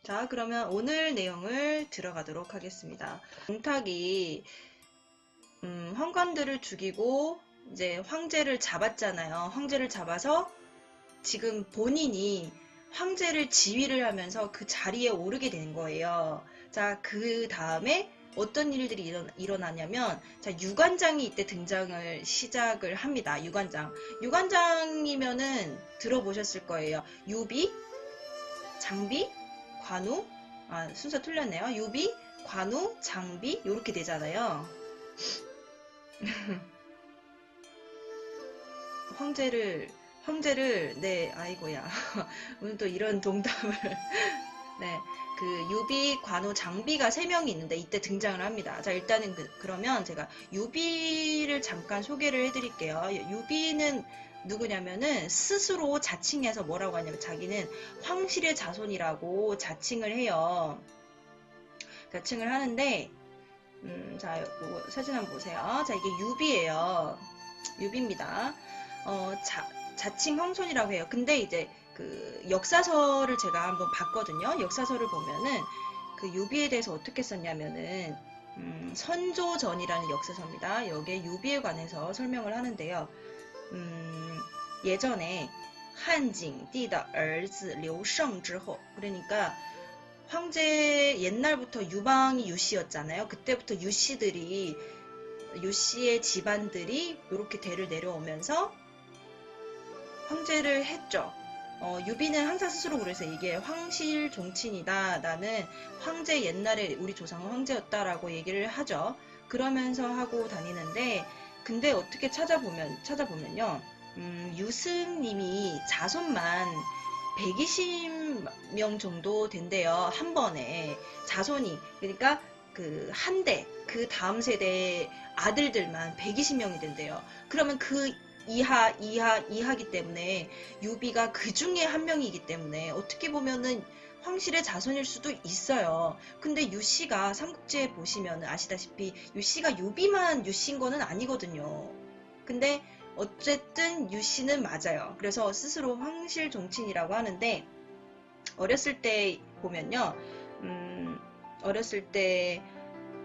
자, 그러면 오늘 내용을 들어가도록 하겠습니다. 동탁이 황관들을 죽이고 이제 황제를 잡았잖아요. 황제를 잡아서 지금 본인이 황제를 지휘를 하면서 그 자리에 오르게 된 거예요. 자, 그 다음에 어떤 일들이 일어나냐면, 자, 유관장이 이때 등장을 시작을 합니다. 유관장. 유관장이면은 들어보셨을 거예요. 유비, 장비, 관우, 순서 틀렸네요. 유비, 관우, 장비, 요렇게 되잖아요. 황제를, 네, 아이고야. 오늘 또 이런 동담을. 네, 그 유비, 관우, 장비가 3명이 있는데 이때 등장을 합니다. 자, 일단은 그러면 제가 유비를 잠깐 소개를 해드릴게요. 유비는 누구냐면은 스스로 자칭해서 뭐라고 하냐면 자기는 황실의 자손이라고 자칭을 해요. 자칭을 하는데 자, 요거 사진 한번 보세요. 자, 이게 유비예요. 유비입니다. 자칭 황손이라고 해요. 근데 이제 그 역사서를 제가 한번 봤거든요. 역사서를 보면은 그 유비에 대해서 어떻게 썼냐면은 선조전이라는 역사서입니다. 여기에 유비에 관해서 설명을 하는데요. 예전에 한징 띠의 儿子 류성之后 그러니까 황제 옛날부터 유방이 유씨였잖아요. 그때부터 유씨의 집안들이 이렇게 대를 내려오면서 황제를 했죠. 유비는 항상 스스로 그래서 이게 황실 종친이다. 나는 황제 옛날에 우리 조상은 황제였다라고 얘기를 하죠. 그러면서 하고 다니는데 근데 어떻게 찾아보면요. 유승님이 자손만 120명 정도 된대요. 한 번에 자손이 그러니까 그 한 대, 그 다음 세대 아들들만 120명이 된대요. 그러면 그 이하기 때문에 유비가 그 중에 한 명이기 때문에 어떻게 보면은 황실의 자손일 수도 있어요. 근데 유씨가 삼국지에 보시면 아시다시피 유씨가 유비만 유씨인 거는 아니거든요. 근데 어쨌든 유씨는 맞아요. 그래서 스스로 황실 종친이라고 하는데 어렸을 때 보면요. 어렸을 때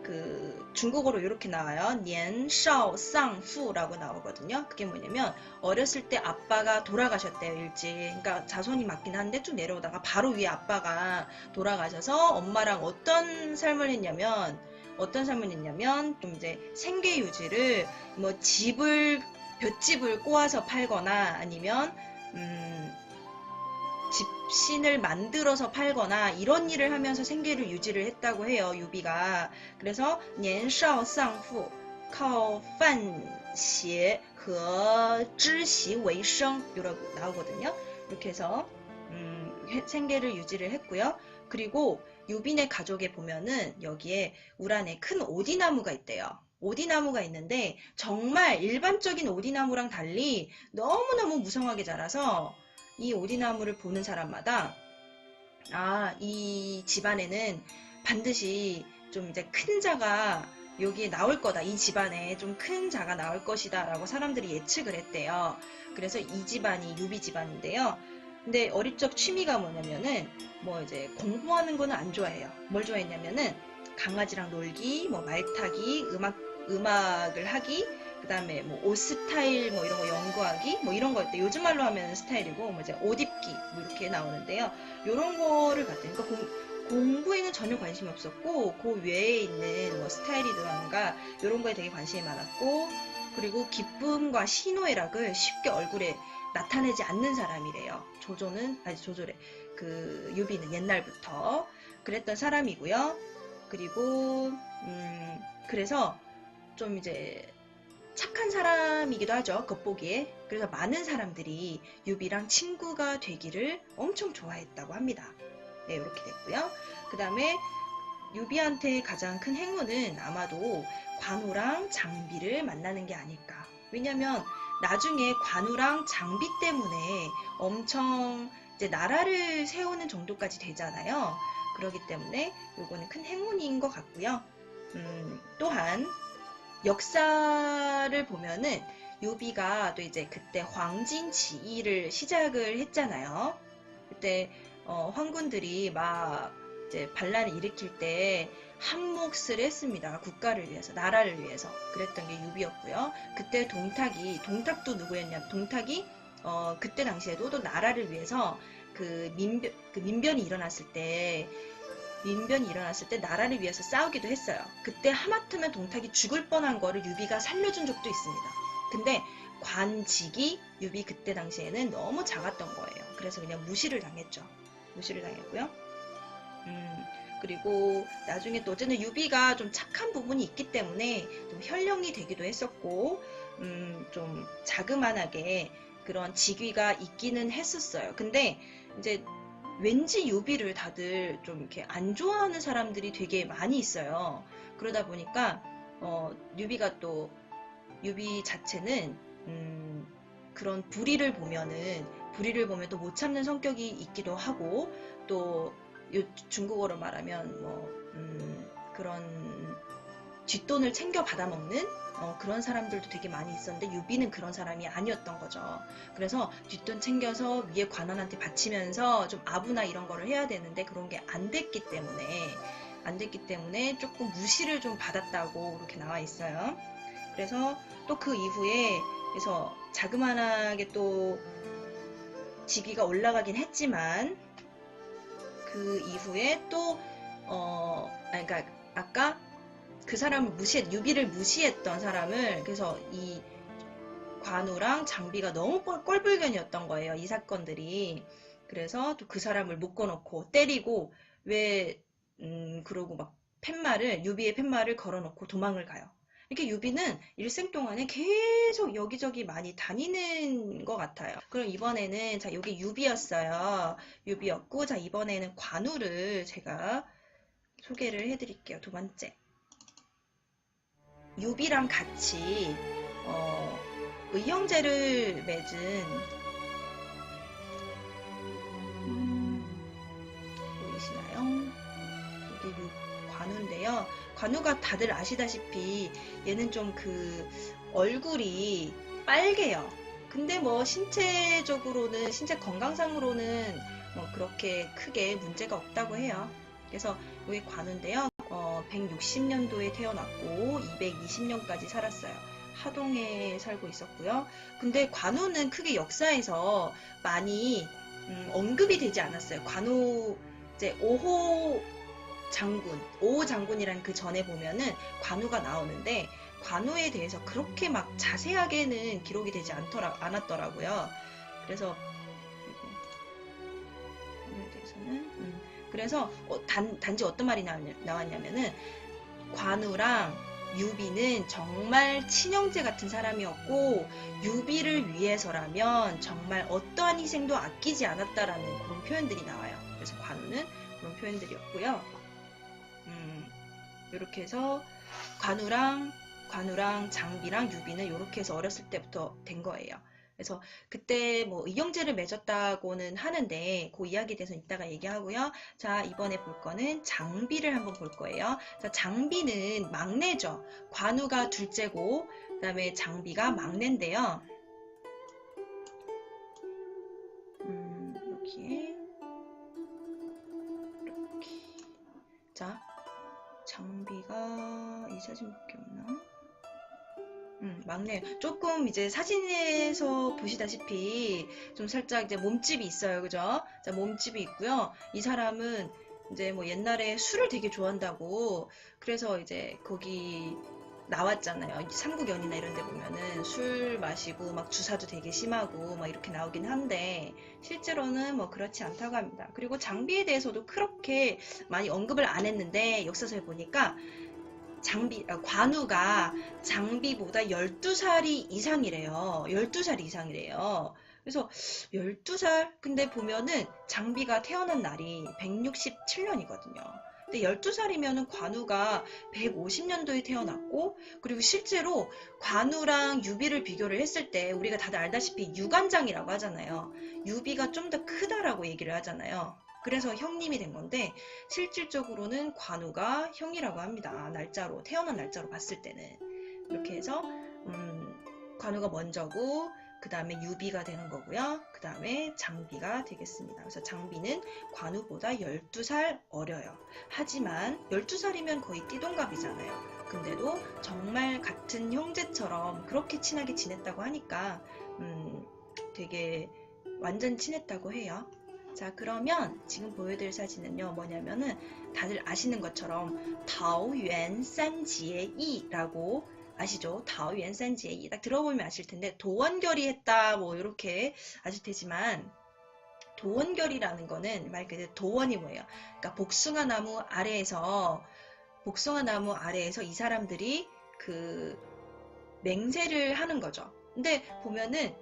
그 중국어로 이렇게 나와요. 年少丧父라고 나오거든요. 그게 뭐냐면 어렸을 때 아빠가 돌아가셨대요. 일찍. 그러니까 자손이 맞긴 한데 쭉 내려오다가 바로 위에 아빠가 돌아가셔서 엄마랑 어떤 삶을 했냐면 좀 이제 생계 유지를 뭐 볏집을 꼬아서 팔거나 아니면 집신을 만들어서 팔거나 이런 일을 하면서 생계를 유지를 했다고 해요. 유비가. 그래서 年少丧父 靠贩鞋和织席为生 이라고 나오거든요. 이렇게 해서 생계를 유지를 했고요. 그리고 유빈의 가족에 보면은 여기에 우란에 큰 오디나무가 있대요. 오디나무가 있는데 정말 일반적인 오디나무랑 달리 너무너무 무성하게 자라서 이 오디나무를 보는 사람마다 이 집안에는 반드시 좀 이제 큰 자가 여기에 나올 거다. 이 집안에 좀 큰 자가 나올 것이다 라고 사람들이 예측을 했대요. 그래서 이 집안이 유비 집안인데요. 근데 어릴 적 취미가 뭐냐면은 뭐 이제 공부하는 거는 안 좋아해요. 뭘 좋아했냐면은 강아지랑 놀기, 뭐 말 타기, 음악을 하기, 그 다음에 뭐 옷 스타일 뭐 이런 거 연구하기 뭐 이런 거였대. 요즘 말로 하면 스타일이고 뭐 이제 옷 입기 뭐 이렇게 나오는데요. 요런 거를 갖대. 그러니까 공부에는 전혀 관심이 없었고 그 외에 있는 뭐 스타일이라든가 이런 거에 되게 관심이 많았고 그리고 기쁨과 희노애락을 쉽게 얼굴에 나타내지 않는 사람이래요. 조조래. 그 유비는 옛날부터 그랬던 사람이고요. 그리고 그래서 좀 이제 착한 사람이기도 하죠. 겉보기에. 그래서 많은 사람들이 유비랑 친구가 되기를 엄청 좋아했다고 합니다. 네, 이렇게 됐고요. 그 다음에 유비한테 가장 큰 행운은 아마도 관우랑 장비를 만나는 게 아닐까. 왜냐면 나중에 관우랑 장비 때문에 엄청 이제 나라를 세우는 정도까지 되잖아요. 그렇기 때문에 요거는 큰 행운인 것 같고요. 또한 역사를 보면은 유비가 또 이제 그때 황진지휘를 시작을 했잖아요. 그때 황군들이 막 이제 반란을 일으킬 때 한몫을 했습니다. 국가를 위해서, 나라를 위해서. 그랬던 게 유비였고요. 그때 동탁도 누구였냐? 동탁이 그때 당시에도 또 나라를 위해서 민변이 일어났을 때 나라를 위해서 싸우기도 했어요. 그때 하마터면 동탁이 죽을 뻔한 거를 유비가 살려준 적도 있습니다. 근데 관직이 유비 그때 당시에는 너무 작았던 거예요. 그래서 그냥 무시를 당했죠. 무시를 당했고요. 그리고 나중에 또 어쨌든 유비가 좀 착한 부분이 있기 때문에 좀 현령이 되기도 했었고, 좀 자그만하게 그런 직위가 있기는 했었어요. 근데 이제 왠지 유비를 다들 좀 이렇게 안 좋아하는 사람들이 되게 많이 있어요. 그러다 보니까 유비 자체는 그런 불의를 보면 또 못 참는 성격이 있기도 하고, 또 중국어로 말하면 그런 뒷돈을 챙겨 받아먹는 그런 사람들도 되게 많이 있었는데 유비는 그런 사람이 아니었던 거죠. 그래서 뒷돈 챙겨서 위에 관원한테 바치면서 좀 아부나 이런 거를 해야 되는데 그런 게 안 됐기 때문에 조금 무시를 좀 받았다고 그렇게 나와 있어요. 그래서 또 그 이후에 그래서 자그만하게 또 직위가 올라가긴 했지만 그 이후에 또 그러니까 아까 그 사람을 유비를 무시했던 사람을, 그래서 이 관우랑 장비가 너무 꼴불견이었던 거예요. 이 사건들이. 그래서 또 그 사람을 묶어놓고 때리고, 그러고 막 유비의 팻말을 걸어놓고 도망을 가요. 이렇게 유비는 일생 동안에 계속 여기저기 많이 다니는 것 같아요. 그럼 이번에는, 자, 여기 유비였고, 자, 이번에는 관우를 제가 소개를 해드릴게요. 두 번째. 유비랑 같이 의형제를 맺은 보이시나요? 이게 관우인데요. 관우가 다들 아시다시피 얘는 좀 그 얼굴이 빨개요. 근데 뭐 신체 건강상으로는 뭐 그렇게 크게 문제가 없다고 해요. 그래서 여기 관우인데요. 160년도에 태어났고 220년까지 살았어요. 하동에 살고 있었고요. 근데 관우는 크게 역사에서 많이 언급이 되지 않았어요. 관우 이제 오호 장군이라는 그 전에 보면은 관우가 나오는데 관우에 대해서 그렇게 막 자세하게는 기록이 되지 않았더라고요. 그래서 관우에 대해서는 그래서 단지 어떤 말이 나왔냐면은 관우랑 유비는 정말 친형제 같은 사람이었고 유비를 위해서라면 정말 어떠한 희생도 아끼지 않았다라는 그런 표현들이 나와요. 그래서 관우는 그런 표현들이었고요. 이렇게 해서 관우랑 장비랑 유비는 이렇게 해서 어렸을 때부터 된 거예요. 그래서 그때 뭐 의형제를 맺었다고는 하는데 그 이야기에 대해서 이따가 얘기하고요. 자, 이번에 볼 거는 장비를 한번 볼 거예요. 자, 장비는 막내죠. 관우가 둘째고 그다음에 장비가 막내인데요. 이렇게 자, 장비가 이 사진밖에 없나? 막내. 조금 이제 사진에서 보시다시피 좀 살짝 이제 몸집이 있어요. 그죠? 자, 몸집이 있고요. 이 사람은 이제 뭐 옛날에 술을 되게 좋아한다고 그래서 이제 거기 나왔잖아요. 삼국연이나 이런 데 보면은 술 마시고 막 주사도 되게 심하고 막 이렇게 나오긴 한데 실제로는 뭐 그렇지 않다고 합니다. 그리고 장비에 대해서도 그렇게 많이 언급을 안 했는데 역사서에 보니까 관우가 장비보다 12살이 이상이래요. 12살 이상이래요. 그래서 12살? 근데 보면은 장비가 태어난 날이 167년이거든요. 근데 12살이면은 관우가 150년도에 태어났고, 그리고 실제로 관우랑 유비를 비교를 했을 때 우리가 다들 알다시피 유관장이라고 하잖아요. 유비가 좀 더 크다라고 얘기를 하잖아요. 그래서 형님이 된 건데 실질적으로는 관우가 형이라고 합니다. 태어난 날짜로 봤을 때는. 이렇게 해서 관우가 먼저고 그 다음에 유비가 되는 거고요. 그 다음에 장비가 되겠습니다. 그래서 장비는 관우보다 12살 어려요. 하지만 12살이면 거의 띠동갑이잖아요. 근데도 정말 같은 형제처럼 그렇게 친하게 지냈다고 하니까 되게 완전 친했다고 해요. 자, 그러면 지금 보여드릴 사진은요, 뭐냐면은 다들 아시는 것처럼 타오유엔 산지에이라고 아시죠? 타오유엔 산지에이 딱 들어보면 아실 텐데 도원결이 했다 뭐 이렇게 아실 테지만 도원결이라는 거는 말 그대로 도원이 뭐예요? 그러니까 복숭아 나무 아래에서 이 사람들이 그 맹세를 하는 거죠. 근데 보면은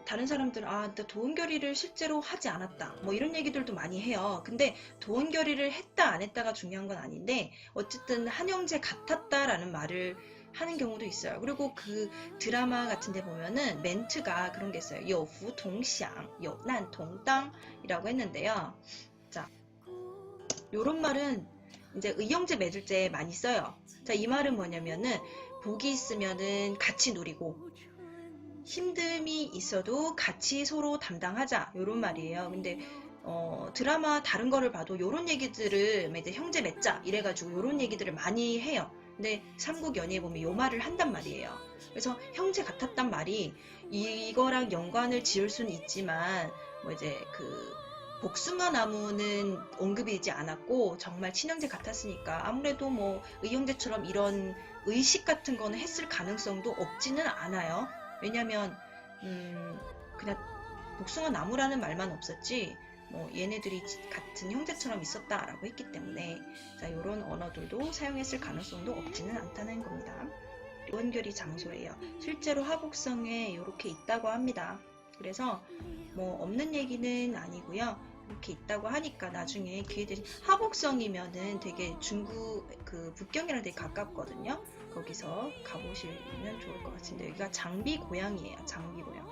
다른 사람들은 도원결의를 실제로 하지 않았다 뭐 이런 얘기들도 많이 해요. 근데 도원결의를 했다 안 했다가 중요한 건 아닌데 어쨌든 한 형제 같았다라는 말을 하는 경우도 있어요. 그리고 그 드라마 같은 데 보면은 멘트가 그런 게 있어요. 여후 동샹, 여난 동땅이라고 했는데요. 자, 요런 말은 이제 의형제 맺을 때 많이 써요. 자, 이 말은 뭐냐면은 복이 있으면은 같이 누리고 힘듦이 있어도 같이 서로 담당하자 요런 말이에요. 근데 드라마 다른 거를 봐도 요런 얘기들을 이제 형제 맺자 이래가지고 요런 얘기들을 많이 해요. 근데 삼국 연의에 보면 요 말을 한단 말이에요. 그래서 형제 같았단 말이 이거랑 연관을 지을 수는 있지만 뭐 이제 그 복숭아 나무는 언급이 되지 않았고 정말 친형제 같았으니까 아무래도 뭐 의형제처럼 이런 의식 같은 거는 했을 가능성도 없지는 않아요. 왜냐면 그냥 복숭아 나무라는 말만 없었지 뭐 얘네들이 같은 형제처럼 있었다라고 했기 때문에 자, 요런 언어들도 사용했을 가능성도 없지는 않다는 겁니다. 도원결의 장소예요. 실제로 하북성에 이렇게 있다고 합니다. 그래서 뭐 없는 얘기는 아니고요. 이렇게 있다고 하니까 나중에 기회들이 하북성이면은 되게 중국 그 북경이랑 되게 가깝거든요. 거기서 가보시면 좋을 것 같은데 여기가 장비 고향이에요. 장비 고향.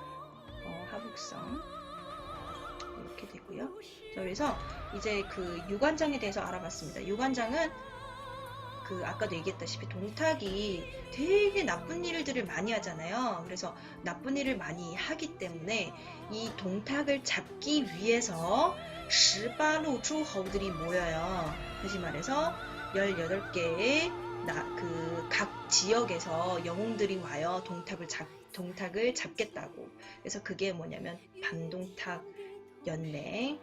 하북성 이렇게 되고요. 자, 그래서 이제 그 유관장에 대해서 알아봤습니다. 유관장은 그 아까도 얘기했다시피 동탁이 되게 나쁜 일들을 많이 하잖아요. 그래서 나쁜 일을 많이 하기 때문에 이 동탁을 잡기 위해서 18루诸侯들이 모여요. 다시 말해서 18개의 각 지역에서 영웅들이 와요. 동탁을 잡겠다고. 그래서 그게 뭐냐면 반동탁 연맹,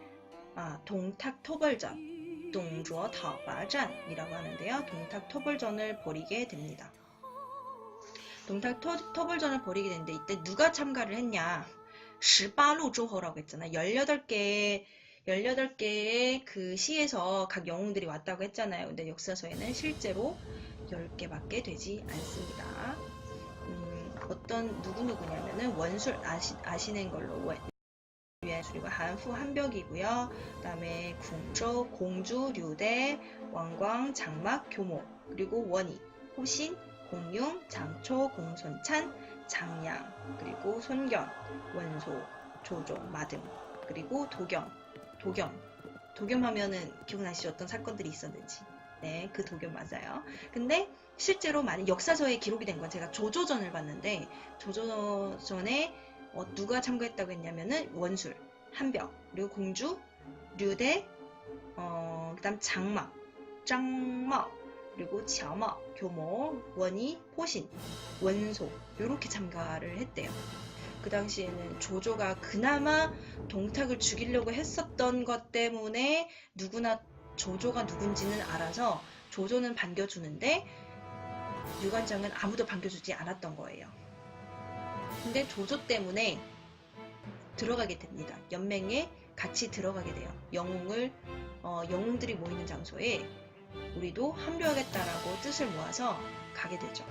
동탁 토벌전, 동주어 타오바잔이라고 하는데요. 동탁 토벌전을 벌이게 됩니다. 동탁 토벌전을 벌이게 되는데 이때 누가 참가를 했냐? 18루诸侯라고 했잖아. 18개의 그 시에서 각 영웅들이 왔다고 했잖아요. 근데 역사서에는 실제로 10개밖에 되지 않습니다. 누구냐면은 원술 아시는 걸로 그리고 한후 한벽이고요. 그 다음에 궁조, 공주, 류대, 왕광, 장막, 교모, 그리고 원희, 호신, 공룡, 장초, 공손찬, 장양, 그리고 손견, 원소, 조종, 마등, 그리고 도겸 하면은 기억나시죠? 어떤 사건들이 있었는지. 네, 그 도겸 맞아요. 근데 실제로 많은 역사서에 기록이 된 건 제가 조조전을 봤는데 조조전에 누가 참가했다고 했냐면은 원술, 한벽, 그리고 공주, 류대, 그다음 장막, 그리고 qiao 교모, 원희, 호신, 원소 이렇게 참가를 했대요. 그 당시에는 조조가 그나마 동탁을 죽이려고 했었던 것 때문에 누구나 조조가 누군지는 알아서 조조는 반겨주는데 유관장은 아무도 반겨주지 않았던 거예요. 근데 조조 때문에 들어가게 됩니다. 연맹에 같이 들어가게 돼요. 영웅들이 모이는 장소에 우리도 합류하겠다라고 뜻을 모아서 가게 되죠.